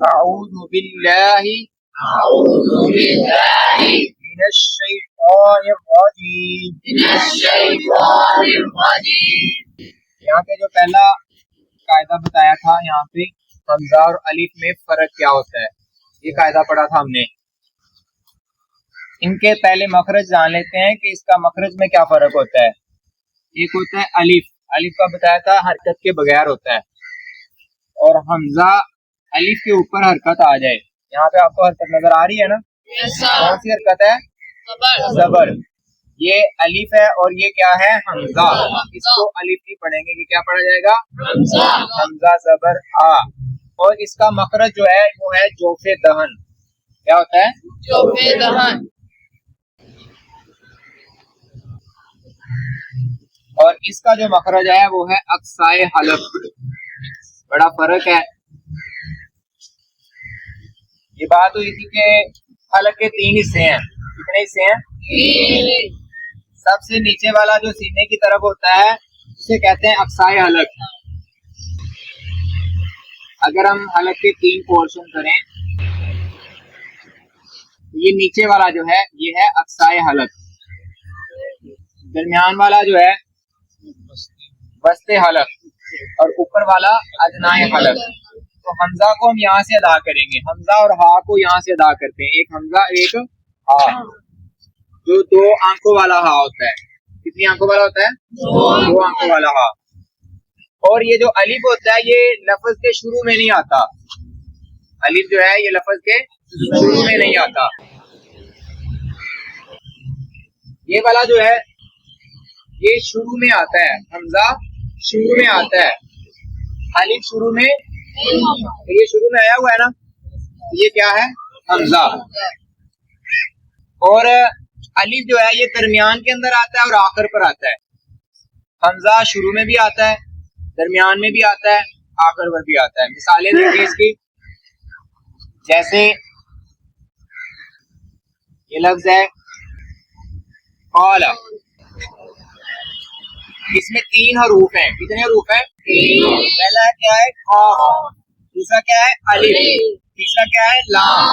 أعوذ بالله من الشيطان الرجيم یہاں پہ جو پہلا قاعدہ بتایا تھا، یہاں پہ حمزہ اور الف میں فرق کیا ہوتا ہے، یہ قاعدہ پڑھا تھا ہم نے۔ ان کے پہلے مخرج جان لیتے ہیں کہ اس کا مخرج میں کیا فرق ہوتا ہے۔ ایک ہوتا ہے الف، الف کا بتایا تھا حرکت کے بغیر ہوتا ہے، اور حمزہ الف کے اوپر حرکت آ جائے۔ یہاں پہ آپ کو حرکت نظر آ رہی ہے نا؟ کون سی حرکت ہے؟ زبر۔ یہ الف ہے اور یہ کیا ہے؟ حمزہ۔ اس کو الف نہیں پڑھیں گے، یہ کیا پڑھا جائے گا؟ حمزہ زبر آ۔ اور اس کا مخرج جو ہے وہ ہے جوف دہن۔ کیا ہوتا ہے؟ جوف دہن۔ اور اس کا جو مخرج ہے وہ ہے اقصائے حلق۔ بڑا فرق ہے۔ یہ بات ہوئی تھی کہ حلق کے 3 حصے ہیں۔ کتنے حصے ہیں؟ سب سے نیچے والا جو سینے کی طرف ہوتا ہے اسے کہتے ہیں اقصائے حلق۔ اگر ہم حلق کے 3 پورشن کریں، یہ نیچے والا جو ہے یہ ہے اقصائے حلق، درمیان والا جو ہے وسط حلق، اور اوپر والا ادنائے حلق۔ تو حمزہ کو ہم یہاں سے ادا کریں گے، حمزہ اور ہا کو یہاں سے ادا کرتے ہیں، ایک حمزہ ایک ہا، جو 2 آنکھوں والا ہا ہوتا ہے۔ کتنی آنکھوں والا ہوتا ہے؟ 2 آنکھوں والا ہا۔ اور یہ جو الف ہوتا ہے یہ لفظ کے شروع میں نہیں آتا۔ الف جو ہے یہ لفظ کے شروع میں نہیں آتا۔ یہ والا جو ہے یہ شروع میں آتا ہے، حمزہ شروع میں آتا ہے، الف شروع میں، یہ شروع میں آیا ہوا ہے نا، یہ کیا ہے؟ حمزہ۔ اور الف جو ہے یہ درمیان کے اندر آتا ہے اور آخر پر آتا ہے۔ حمزہ شروع میں بھی آتا ہے، درمیان میں بھی آتا ہے، آخر پر بھی آتا ہے۔ مثالیں دیکھیں اس کی، جیسے یہ لفظ ہے قال، اس میں 3 حروف ہیں۔ کتنے حروف ہیں؟ 3۔ پہلا کیا ہے؟ قاف، دوسرا کیا ہے؟ الف، تیسرا کیا ہے؟ لام۔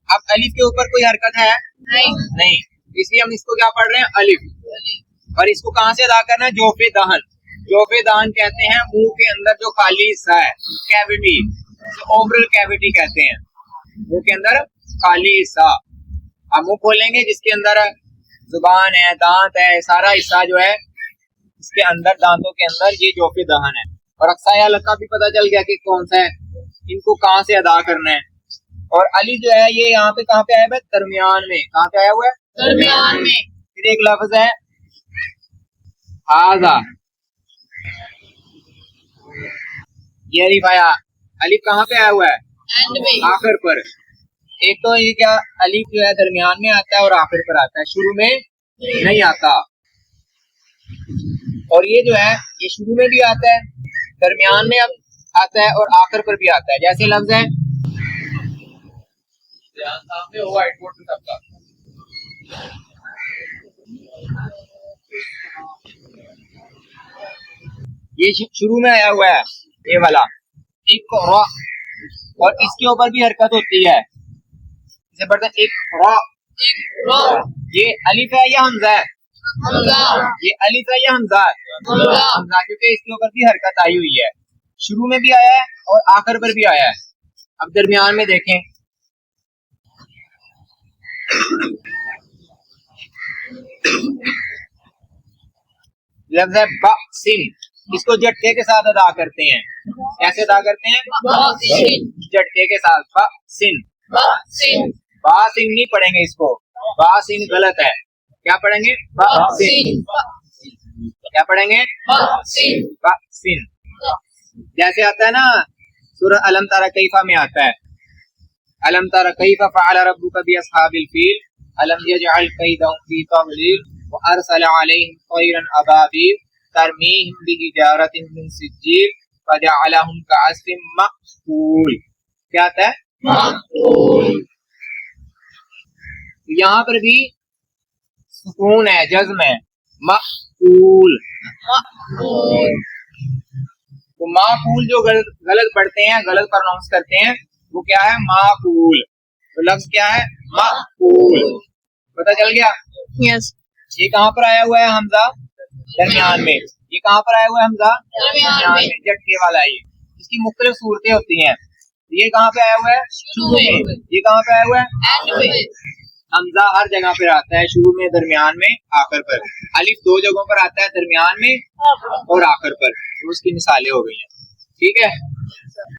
اب الف کے اوپر کوئی حرکت ہے؟ نہیں، اس لیے ہم اس کو کیا پڑھ رہے ہیں؟ الف۔ اور اس کو کہاں سے ادا کرنا ہے؟ جوف دہن۔ جوف دہن کہتے ہیں منہ کے اندر جو خالی حصہ ہے، کیویٹی، اوبرل کیویٹی کہتے ہیں، منہ کے اندر خالی حصہ۔ ہم منہ کھولیں گے جس کے اندر زبان ہے، دانت ہے، سارا حصہ جو ہے اس کے اندر، دانتوں کے اندر، یہ جوف دہن ہے۔ اور اقصائے حلق کا بھی پتہ چل گیا کہ کون سا ہے، ان کو کہاں سے ادا کرنا ہے۔ اور الف جو ہے یہ یہاں پہ کہاں پہ آیا ہوا ہے؟ درمیان میں۔ کہاں پہ آیا ہوا ہے؟ درمیان میں۔ پھر ایک لفظ ہے ھذا، یہ الف آیا، الف کہاں پہ آیا ہوا ہے؟ آخر پر۔ ایک تو یہ کیا الف جو ہے درمیان میں آتا ہے اور آخر پر آتا ہے، شروع میں نہیں آتا۔ اور یہ جو ہے یہ شروع میں بھی آتا ہے، درمیان میں اب آتا ہے اور آخر پر بھی آتا ہے۔ جیسے لفظ ہے یہ شروع میں آیا ہوا ہے، یہ والا اقرا، اور اس کے اوپر بھی حرکت ہوتی ہے، اسے پڑھتے ہیں اقرا۔ یہ الف ہے یا حمزہ ہے؟ یہ الف ہے یا حمزہ ہے؟ حمزہ، کیونکہ اس کے اوپر بھی حرکت آئی ہوئی ہے، شروع میں بھی آیا ہے اور آخر پر بھی آیا ہے۔ اب درمیان میں دیکھیں، لفظ ہے باسن، اس کو جھٹکے کے ساتھ ادا کرتے ہیں۔ کیسے ادا کرتے ہیں؟ جھٹکے کے ساتھ، باسن۔ باسن نہیں پڑھیں گے اس کو، باسن غلط ہے۔ کیا پڑھیں گے؟ باسن۔ کیا پڑھیں گے؟ باسن۔ جیسے آتا ہے نا سورہ الم تر کیف میں آتا ہے، الم تر کیف فعل ربک باصحاب الفیل الم یجعل کیدہم فی تضلیل وارسل علیہم طیرا ابابیل ترمیہم بحجارۃ من سجیل فجعلہم کعصف مأکول۔ کیا آتا ہے؟ مأکول۔ یہاں پر بھی سکون ہے، جزم ہے، مأکول۔ تو معقول جو غلط پڑھتے ہیں، غلط پروننس کرتے ہیں، وہ کیا ہے معقول. تو لفظ کیا ہے معقول. پتہ چل گیا. یس. یہ کہاں پر آیا ہوا ہے حمزہ؟ درمیان میں. یہ کہاں پر آیا ہوا ہے حمزہ؟ درمیان میں. جھٹکے والا. یہ اس کی مختلف صورتیں ہوتی ہیں. یہ کہاں پہ آیا ہوا ہے؟ شروع میں. یہ کہاں پہ آیا ہوا ہے؟ حمزہ ہر جگہ پر آتا ہے, شروع میں, درمیان میں, آخر پر. الف 2 جگہوں پر آتا ہے, درمیان میں اور آخر پر. اس کی مثالیں ہو گئی ہیں. ٹھیک ہے.